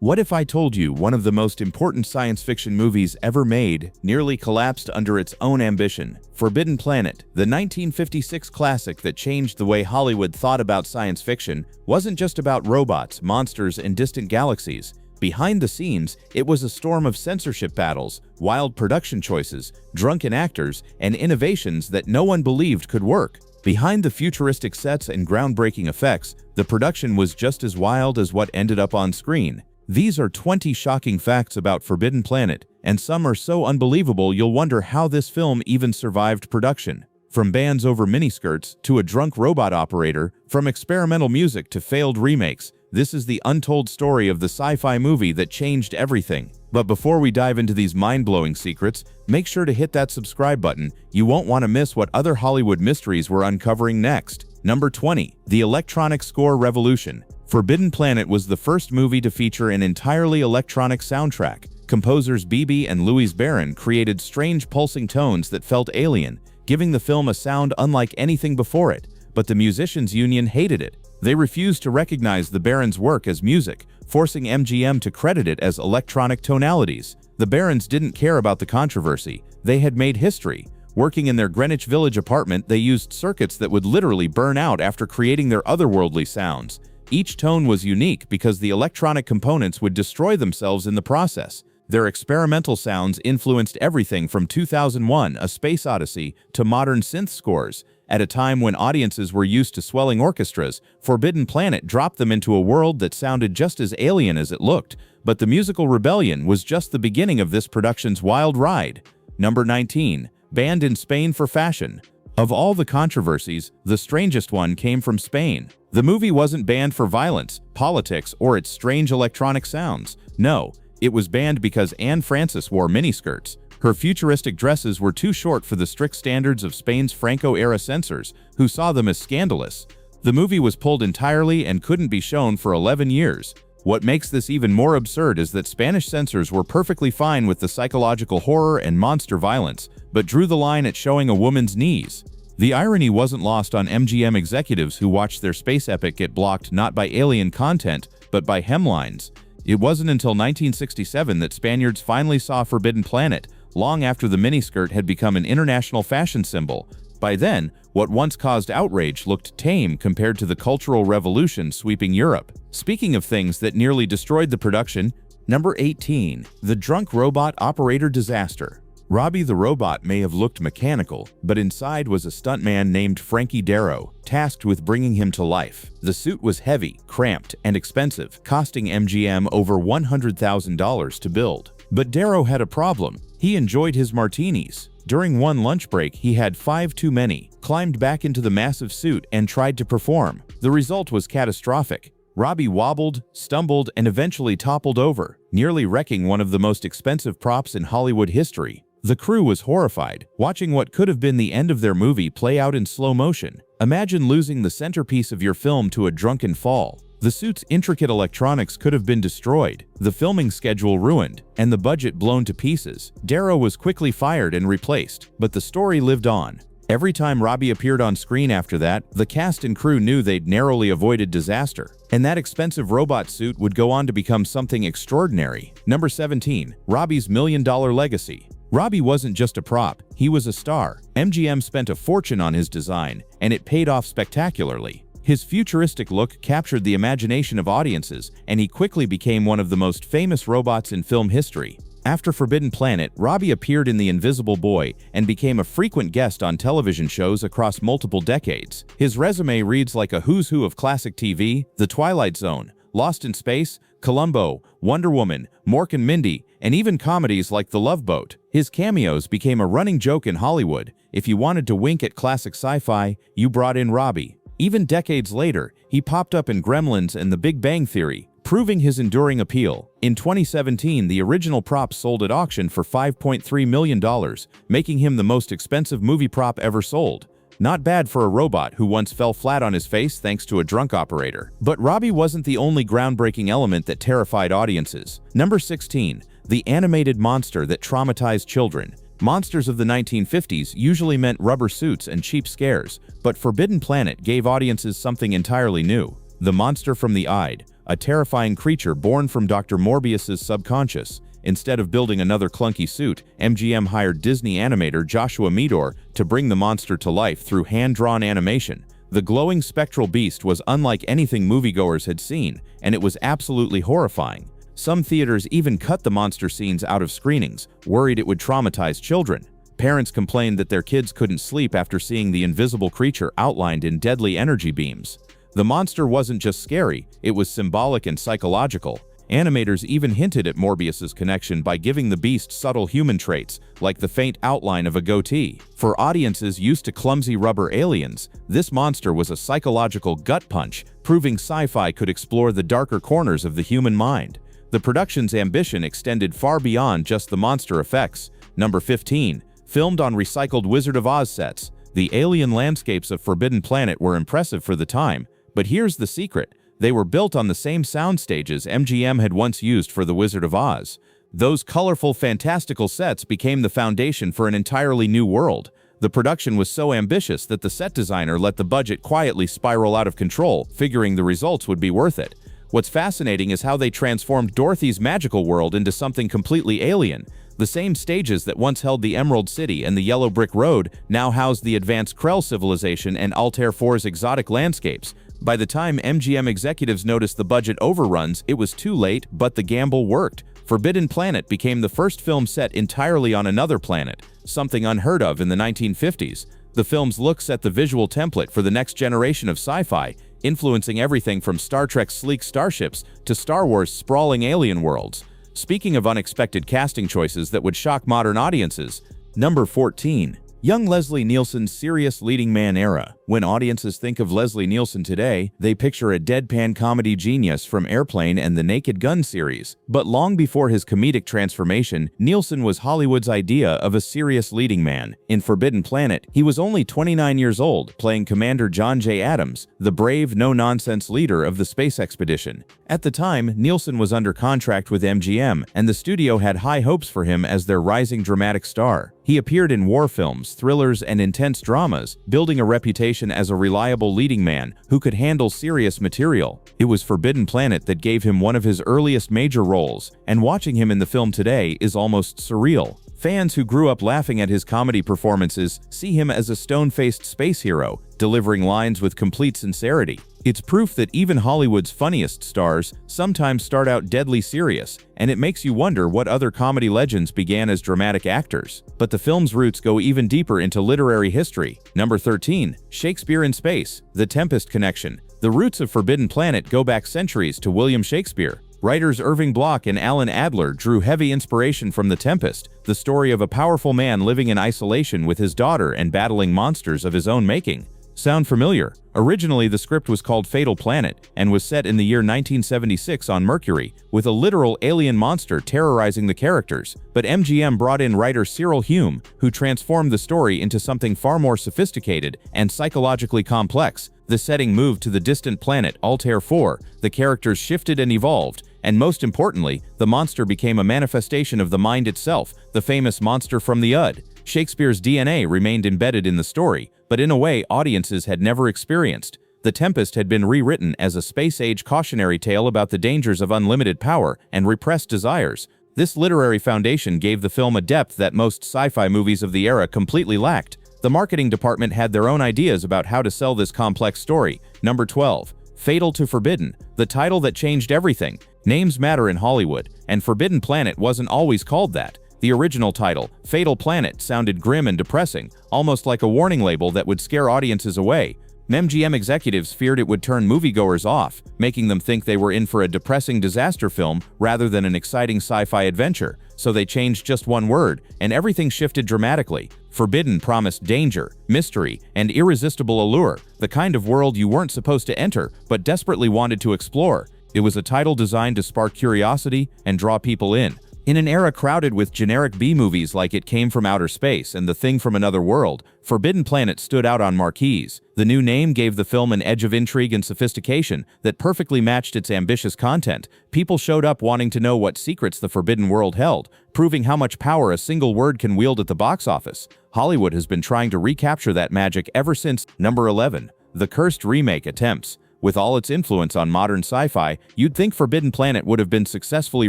What if I told you one of the most important science fiction movies ever made nearly collapsed under its own ambition? Forbidden Planet, the 1956 classic that changed the way Hollywood thought about science fiction, wasn't just about robots, monsters, and distant galaxies. Behind the scenes, it was a storm of censorship battles, wild production choices, drunken actors, and innovations that no one believed could work. Behind the futuristic sets and groundbreaking effects, the production was just as wild as what ended up on screen. These are 20 shocking facts about Forbidden Planet, and some are so unbelievable you'll wonder how this film even survived production. From bands over miniskirts to a drunk robot operator, from experimental music to failed remakes, this is the untold story of the sci-fi movie that changed everything. But before we dive into these mind-blowing secrets, make sure to hit that subscribe button. You won't want to miss what other Hollywood mysteries we're uncovering next. Number 20. The Electronic Score Revolution. Forbidden Planet was the first movie to feature an entirely electronic soundtrack. Composers Beebe and Louise Barron created strange pulsing tones that felt alien, giving the film a sound unlike anything before it. But the musicians' union hated it. They refused to recognize the Barons' work as music, forcing MGM to credit it as electronic tonalities. The Barons didn't care about the controversy. They had made history. Working in their Greenwich Village apartment, they used circuits that would literally burn out after creating their otherworldly sounds. Each tone was unique because the electronic components would destroy themselves in the process. Their experimental sounds influenced everything from 2001: A Space Odyssey to modern synth scores. At a time when audiences were used to swelling orchestras, Forbidden Planet dropped them into a world that sounded just as alien as it looked. But the musical rebellion was just the beginning of this production's wild ride. Number 19. Banned in Spain for fashion. Of all the controversies, the strangest one came from Spain. The movie wasn't banned for violence, politics, or its strange electronic sounds. No, it was banned because Anne Francis wore miniskirts. Her futuristic dresses were too short for the strict standards of Spain's Franco-era censors, who saw them as scandalous. The movie was pulled entirely and couldn't be shown for 11 years. What makes this even more absurd is that Spanish censors were perfectly fine with the psychological horror and monster violence, but drew the line at showing a woman's knees. The irony wasn't lost on MGM executives who watched their space epic get blocked not by alien content, but by hemlines. It wasn't until 1967 that Spaniards finally saw Forbidden Planet, long after the miniskirt had become an international fashion symbol. By then, what once caused outrage looked tame compared to the cultural revolution sweeping Europe. Speaking of things that nearly destroyed the production, number 18. The Drunk Robot Operator Disaster. Robby the Robot may have looked mechanical, but inside was a stuntman named Frankie Darro, tasked with bringing him to life. The suit was heavy, cramped, and expensive, costing MGM over $100,000 to build. But Darro had a problem. He enjoyed his martinis. During one lunch break, he had 5 too many, climbed back into the massive suit, and tried to perform. The result was catastrophic. Robby wobbled, stumbled, and eventually toppled over, nearly wrecking one of the most expensive props in Hollywood history. The crew was horrified, watching what could have been the end of their movie play out in slow motion. Imagine losing the centerpiece of your film to a drunken fall. The suit's intricate electronics could have been destroyed, the filming schedule ruined, and the budget blown to pieces. Darro was quickly fired and replaced, but the story lived on. Every time Robby appeared on screen after that, the cast and crew knew they'd narrowly avoided disaster. And that expensive robot suit would go on to become something extraordinary. Number 17. Robby's million-dollar legacy. Robby wasn't just a prop, he was a star. MGM spent a fortune on his design, and it paid off spectacularly. His futuristic look captured the imagination of audiences, and he quickly became one of the most famous robots in film history. After Forbidden Planet, Robby appeared in The Invisible Boy and became a frequent guest on television shows across multiple decades. His resume reads like a who's who of classic TV: The Twilight Zone, Lost in Space, Columbo, Wonder Woman, Mork and Mindy, and even comedies like The Love Boat. His cameos became a running joke in Hollywood. If you wanted to wink at classic sci-fi, you brought in Robby. Even decades later, he popped up in Gremlins and The Big Bang Theory, proving his enduring appeal. In 2017, the original prop sold at auction for $5.3 million, making him the most expensive movie prop ever sold. Not bad for a robot who once fell flat on his face thanks to a drunk operator. But Robby wasn't the only groundbreaking element that terrified audiences. Number 16. The animated monster that traumatized children. Monsters of the 1950s usually meant rubber suits and cheap scares, but Forbidden Planet gave audiences something entirely new. The Monster from the Ide, a terrifying creature born from Dr. Morbius's subconscious. Instead of building another clunky suit, MGM hired Disney animator Joshua Meador to bring the monster to life through hand-drawn animation. The glowing spectral beast was unlike anything moviegoers had seen, and it was absolutely horrifying. Some theaters even cut the monster scenes out of screenings, worried it would traumatize children. Parents complained that their kids couldn't sleep after seeing the invisible creature outlined in deadly energy beams. The monster wasn't just scary, it was symbolic and psychological. Animators even hinted at Morbius's connection by giving the beast subtle human traits, like the faint outline of a goatee. For audiences used to clumsy rubber aliens, this monster was a psychological gut punch, proving sci-fi could explore the darker corners of the human mind. The production's ambition extended far beyond just the monster effects. Number 15. Filmed on recycled Wizard of Oz sets, the alien landscapes of Forbidden Planet were impressive for the time, but here's the secret. They were built on the same sound stages MGM had once used for The Wizard of Oz. Those colorful, fantastical sets became the foundation for an entirely new world. The production was so ambitious that the set designer let the budget quietly spiral out of control, figuring the results would be worth it. What's fascinating is how they transformed Dorothy's magical world into something completely alien. The same stages that once held the Emerald City and the Yellow Brick Road now house the advanced Krell civilization and Altair 4's exotic landscapes. By the time MGM executives noticed the budget overruns, it was too late, but the gamble worked. Forbidden Planet became the first film set entirely on another planet, something unheard of in the 1950s. The film's look set the visual template for the next generation of sci-fi, influencing everything from Star Trek's sleek starships to Star Wars' sprawling alien worlds. Speaking of unexpected casting choices that would shock modern audiences, number 14. Young Leslie Nielsen's serious leading man era. When audiences think of Leslie Nielsen today, they picture a deadpan comedy genius from Airplane and the Naked Gun series. But long before his comedic transformation, Nielsen was Hollywood's idea of a serious leading man. In Forbidden Planet, he was only 29 years old, playing Commander John J. Adams, the brave, no-nonsense leader of the space expedition. At the time, Nielsen was under contract with MGM, and the studio had high hopes for him as their rising dramatic star. He appeared in war films, thrillers, and intense dramas, building a reputation as a reliable leading man who could handle serious material. It was Forbidden Planet that gave him one of his earliest major roles, and watching him in the film today is almost surreal. Fans who grew up laughing at his comedy performances see him as a stone-faced space hero, delivering lines with complete sincerity. It's proof that even Hollywood's funniest stars sometimes start out deadly serious, and it makes you wonder what other comedy legends began as dramatic actors. But the film's roots go even deeper into literary history. Number 13. Shakespeare in Space, The Tempest Connection. The roots of Forbidden Planet go back centuries to William Shakespeare. Writers Irving Bloch and Alan Adler drew heavy inspiration from The Tempest, the story of a powerful man living in isolation with his daughter and battling monsters of his own making. Sound familiar? Originally, the script was called Fatal Planet and was set in the year 1976 on Mercury, with a literal alien monster terrorizing the characters. But MGM brought in writer Cyril Hume, who transformed the story into something far more sophisticated and psychologically complex. The setting moved to the distant planet Altair 4, the characters shifted and evolved, and most importantly, the monster became a manifestation of the mind itself, the famous monster from the Ood. Shakespeare's DNA remained embedded in the story, but in a way audiences had never experienced. The Tempest had been rewritten as a space-age cautionary tale about the dangers of unlimited power and repressed desires. This literary foundation gave the film a depth that most sci-fi movies of the era completely lacked. The marketing department had their own ideas about how to sell this complex story. Number 12. Fatal to Forbidden, the title that changed everything. Names matter in Hollywood, and Forbidden Planet wasn't always called that. The original title, Fatal Planet, sounded grim and depressing, almost like a warning label that would scare audiences away. MGM executives feared it would turn moviegoers off, making them think they were in for a depressing disaster film rather than an exciting sci-fi adventure. So they changed just one word, and everything shifted dramatically. Forbidden promised danger, mystery, and irresistible allure, the kind of world you weren't supposed to enter but desperately wanted to explore. It was a title designed to spark curiosity and draw people in. In an era crowded with generic B-movies like It Came from Outer Space and The Thing from Another World, Forbidden Planet stood out on marquees. The new name gave the film an edge of intrigue and sophistication that perfectly matched its ambitious content. People showed up wanting to know what secrets the Forbidden World held, proving how much power a single word can wield at the box office. Hollywood has been trying to recapture that magic ever since. Number 11. The Cursed Remake Attempts. With all its influence on modern sci-fi, you'd think Forbidden Planet would have been successfully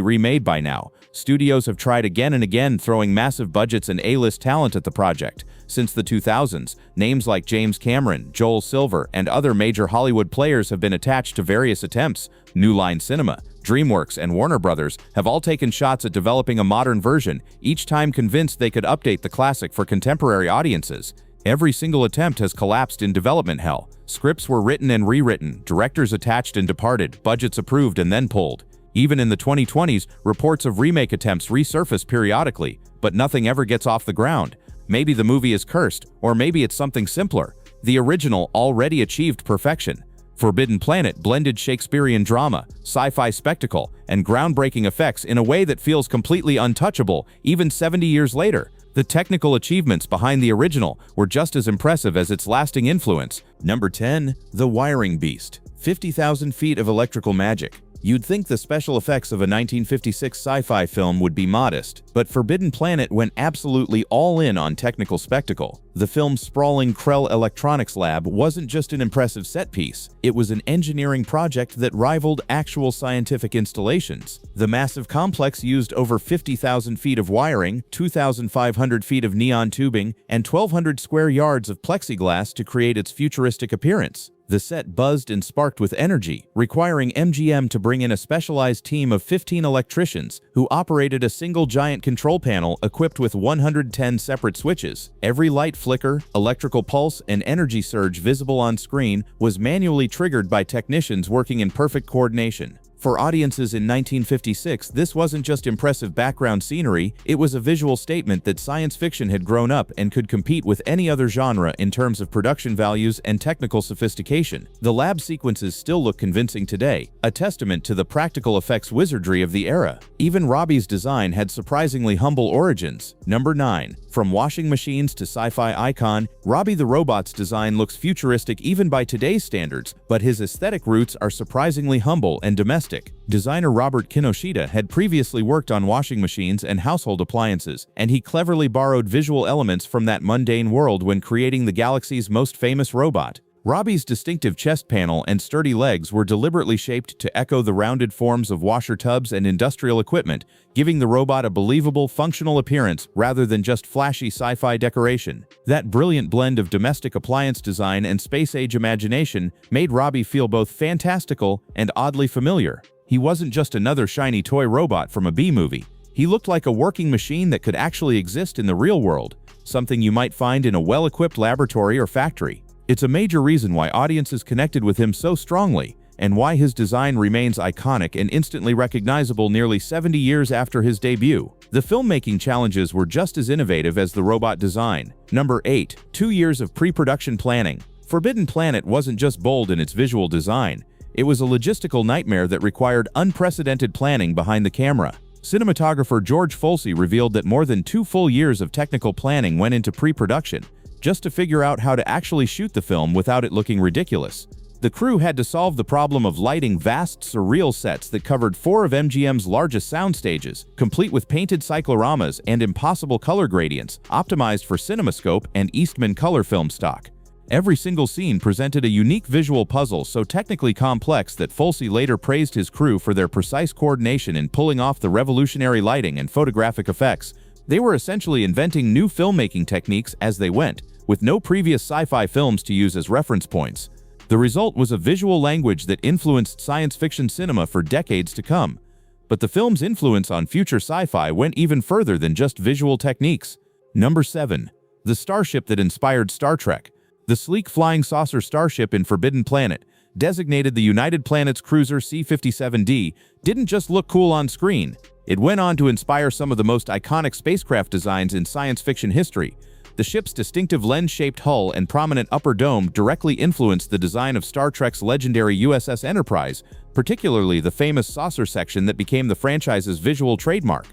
remade by now. Studios have tried again and again, throwing massive budgets and A-list talent at the project. Since the 2000s, names like James Cameron, Joel Silver, and other major Hollywood players have been attached to various attempts. New Line Cinema, DreamWorks, and Warner Brothers have all taken shots at developing a modern version, each time convinced they could update the classic for contemporary audiences. Every single attempt has collapsed in development hell. Scripts were written and rewritten, directors attached and departed, budgets approved and then pulled. Even in the 2020s, reports of remake attempts resurface periodically, but nothing ever gets off the ground. Maybe the movie is cursed, or maybe it's something simpler. The original already achieved perfection. Forbidden Planet blended Shakespearean drama, sci-fi spectacle, and groundbreaking effects in a way that feels completely untouchable, even 70 years later. The technical achievements behind the original were just as impressive as its lasting influence. Number 10. The Wiring Beast. 50,000 feet of electrical magic. You'd think the special effects of a 1956 sci-fi film would be modest, but Forbidden Planet went absolutely all in on technical spectacle. The film's sprawling Krell Electronics Lab wasn't just an impressive set piece, it was an engineering project that rivaled actual scientific installations. The massive complex used over 50,000 feet of wiring, 2,500 feet of neon tubing, and 1,200 square yards of plexiglass to create its futuristic appearance. The set buzzed and sparked with energy, requiring MGM to bring in a specialized team of 15 electricians who operated a single giant control panel equipped with 110 separate switches. Every light flicker, electrical pulse, and energy surge visible on screen was manually triggered by technicians working in perfect coordination. For audiences in 1956, this wasn't just impressive background scenery, it was a visual statement that science fiction had grown up and could compete with any other genre in terms of production values and technical sophistication. The lab sequences still look convincing today, a testament to the practical effects wizardry of the era. Even Robby's design had surprisingly humble origins. Number 9. From washing machines to sci-fi icon, Robby the Robot's design looks futuristic even by today's standards, but his aesthetic roots are surprisingly humble and domestic. Designer Robert Kinoshita had previously worked on washing machines and household appliances, and he cleverly borrowed visual elements from that mundane world when creating the galaxy's most famous robot. Robby's distinctive chest panel and sturdy legs were deliberately shaped to echo the rounded forms of washer tubs and industrial equipment, giving the robot a believable, functional appearance rather than just flashy sci-fi decoration. That brilliant blend of domestic appliance design and space-age imagination made Robby feel both fantastical and oddly familiar. He wasn't just another shiny toy robot from a B-movie. He looked like a working machine that could actually exist in the real world, something you might find in a well-equipped laboratory or factory. It's a major reason why audiences connected with him so strongly, and why his design remains iconic and instantly recognizable nearly 70 years after his debut. The filmmaking challenges were just as innovative as the robot design. Number 8. 2 years of pre-production planning. Forbidden Planet wasn't just bold in its visual design, it was a logistical nightmare that required unprecedented planning behind the camera. Cinematographer George Folsey revealed that more than 2 full years of technical planning went into pre-production, just to figure out how to actually shoot the film without it looking ridiculous. The crew had to solve the problem of lighting vast, surreal sets that covered 4 of MGM's largest sound stages, complete with painted cycloramas and impossible color gradients, optimized for CinemaScope and Eastman color film stock. Every single scene presented a unique visual puzzle so technically complex that Folsey later praised his crew for their precise coordination in pulling off the revolutionary lighting and photographic effects. They were essentially inventing new filmmaking techniques as they went, with no previous sci-fi films to use as reference points. The result was a visual language that influenced science fiction cinema for decades to come. But the film's influence on future sci-fi went even further than just visual techniques. Number 7. The starship that inspired Star Trek. The sleek flying saucer starship in Forbidden Planet, designated the United Planets cruiser C-57D, didn't just look cool on screen. It went on to inspire some of the most iconic spacecraft designs in science fiction history. The ship's distinctive lens-shaped hull and prominent upper dome directly influenced the design of Star Trek's legendary USS Enterprise, particularly the famous saucer section that became the franchise's visual trademark.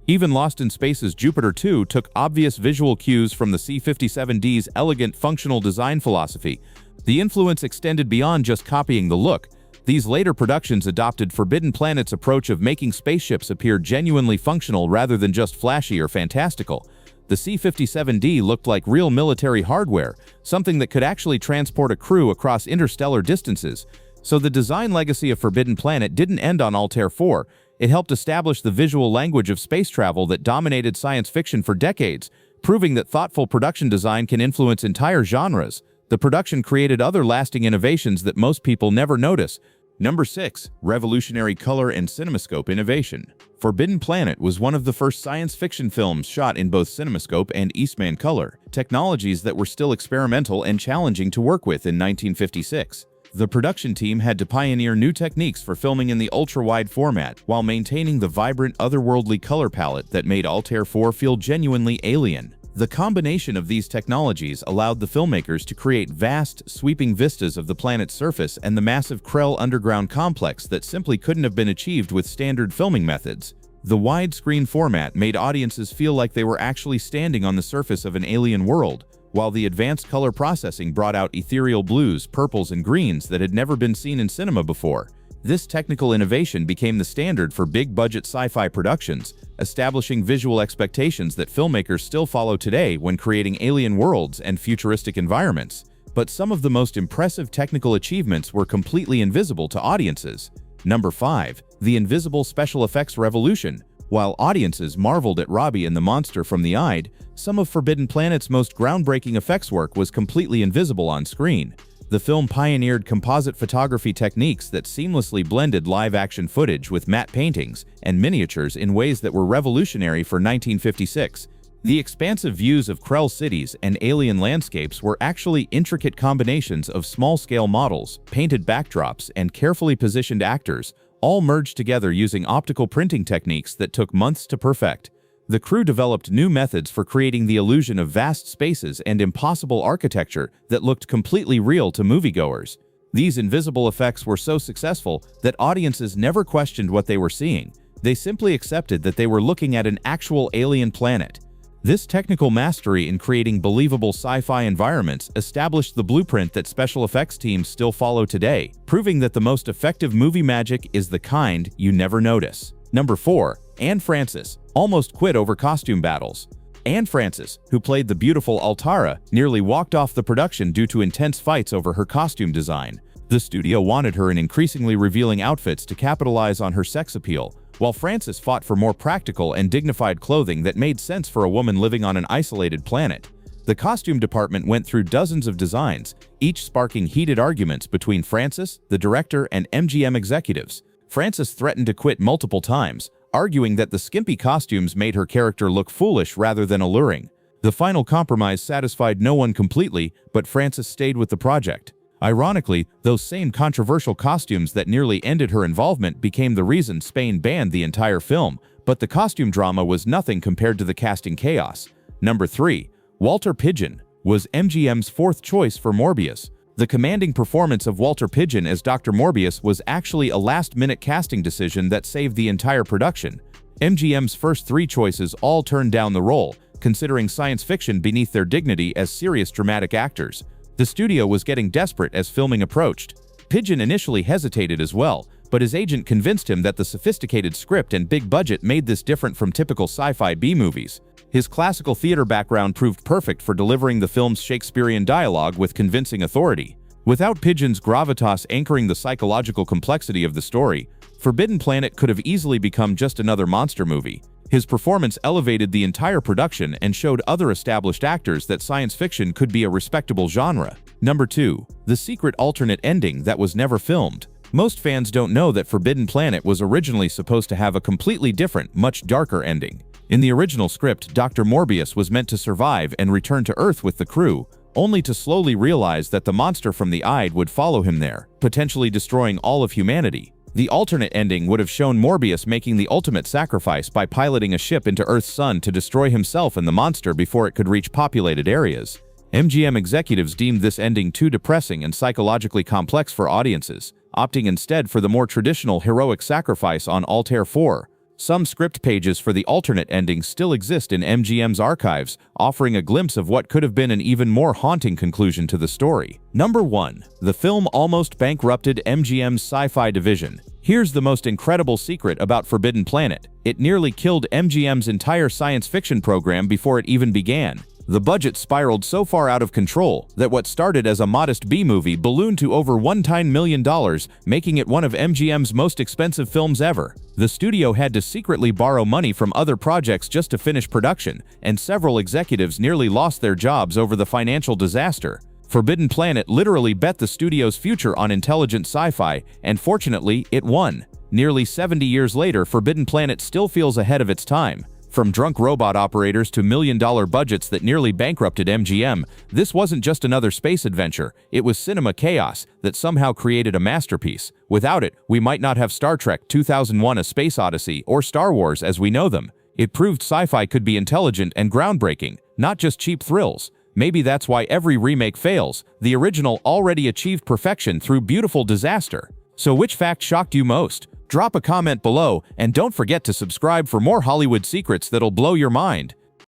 Even Lost in Space's Jupiter 2 took obvious visual cues from the C-57D's elegant functional design philosophy. The influence extended beyond just copying the look. These later productions adopted Forbidden Planet's approach of making spaceships appear genuinely functional rather than just flashy or fantastical. The C-57D looked like real military hardware, something that could actually transport a crew across interstellar distances. So the design legacy of Forbidden Planet didn't end on Altair 4. It helped establish the visual language of space travel that dominated science fiction for decades, proving that thoughtful production design can influence entire genres. The production created other lasting innovations that most people never notice. Number 6. Revolutionary color and cinemascope innovation. Forbidden Planet was one of the first science fiction films shot in both CinemaScope and Eastman color, technologies that were still experimental and challenging to work with in 1956. The production team had to pioneer new techniques for filming in the ultra-wide format while maintaining the vibrant, otherworldly color palette that made Altair 4 feel genuinely alien. The combination of these technologies allowed the filmmakers to create vast, sweeping vistas of the planet's surface and the massive Krell underground complex that simply couldn't have been achieved with standard filming methods. The widescreen format made audiences feel like they were actually standing on the surface of an alien world, while the advanced color processing brought out ethereal blues, purples, and greens that had never been seen in cinema before. This technical innovation became the standard for big-budget sci-fi productions, establishing visual expectations that filmmakers still follow today when creating alien worlds and futuristic environments. But some of the most impressive technical achievements were completely invisible to audiences. Number 5. The invisible special effects revolution. While audiences marveled at Robby and the monster from the Ide, some of Forbidden Planet's most groundbreaking effects work was completely invisible on screen. The film pioneered composite photography techniques that seamlessly blended live-action footage with matte paintings and miniatures in ways that were revolutionary for 1956. The expansive views of Krell cities and alien landscapes were actually intricate combinations of small-scale models, painted backdrops, and carefully positioned actors, all merged together using optical printing techniques that took months to perfect. The crew developed new methods for creating the illusion of vast spaces and impossible architecture that looked completely real to moviegoers. These invisible effects were so successful that audiences never questioned what they were seeing. They simply accepted that they were looking at an actual alien planet. This technical mastery in creating believable sci-fi environments established the blueprint that special effects teams still follow today, proving that the most effective movie magic is the kind you never notice. Number 4. Anne Francis almost quit over costume battles. Anne Francis, who played the beautiful Altara, nearly walked off the production due to intense fights over her costume design. The studio wanted her in increasingly revealing outfits to capitalize on her sex appeal, while Francis fought for more practical and dignified clothing that made sense for a woman living on an isolated planet. The costume department went through dozens of designs, each sparking heated arguments between Francis, the director, and MGM executives. Francis threatened to quit multiple times, arguing that the skimpy costumes made her character look foolish rather than alluring. The final compromise satisfied no one completely, but Francis stayed with the project. Ironically, those same controversial costumes that nearly ended her involvement became the reason Spain banned the entire film, but the costume drama was nothing compared to the casting chaos. Number 3. Walter Pidgeon was MGM's fourth choice for Morbius. The commanding performance of Walter Pidgeon as Dr. Morbius was actually a last-minute casting decision that saved the entire production. MGM's first 3 choices all turned down the role, considering science fiction beneath their dignity as serious dramatic actors. The studio was getting desperate as filming approached. Pidgeon initially hesitated as well, but his agent convinced him that the sophisticated script and big budget made this different from typical sci-fi B-movies. His classical theater background proved perfect for delivering the film's Shakespearean dialogue with convincing authority. Without Pidgeon's gravitas anchoring the psychological complexity of the story, Forbidden Planet could have easily become just another monster movie. His performance elevated the entire production and showed other established actors that science fiction could be a respectable genre. Number 2. The secret alternate ending that was never filmed. Most fans don't know that Forbidden Planet was originally supposed to have a completely different, much darker ending. In the original script, Dr. Morbius was meant to survive and return to Earth with the crew, only to slowly realize that the monster from the Ide would follow him there, potentially destroying all of humanity. The alternate ending would have shown Morbius making the ultimate sacrifice by piloting a ship into Earth's sun to destroy himself and the monster before it could reach populated areas. MGM executives deemed this ending too depressing and psychologically complex for audiences, opting instead for the more traditional heroic sacrifice on Altair 4. Some script pages for the alternate ending still exist in MGM's archives, offering a glimpse of what could have been an even more haunting conclusion to the story. Number 1. The film almost bankrupted MGM's sci-fi division. Here's the most incredible secret about Forbidden Planet. It nearly killed MGM's entire science fiction program before it even began. The budget spiraled so far out of control that what started as a modest B-movie ballooned to over $1 million, making it one of MGM's most expensive films ever. The studio had to secretly borrow money from other projects just to finish production, and several executives nearly lost their jobs over the financial disaster. Forbidden Planet literally bet the studio's future on intelligent sci-fi, and fortunately, it won. Nearly 70 years later, Forbidden Planet still feels ahead of its time. From drunk robot operators to million-dollar budgets that nearly bankrupted MGM, this wasn't just another space adventure, it was cinema chaos that somehow created a masterpiece. Without it, we might not have Star Trek 2001: A Space Odyssey or Star Wars as we know them. It proved sci-fi could be intelligent and groundbreaking, not just cheap thrills. Maybe that's why every remake fails. The original already achieved perfection through beautiful disaster. So which fact shocked you most? Drop a comment below, and don't forget to subscribe for more Hollywood secrets that'll blow your mind.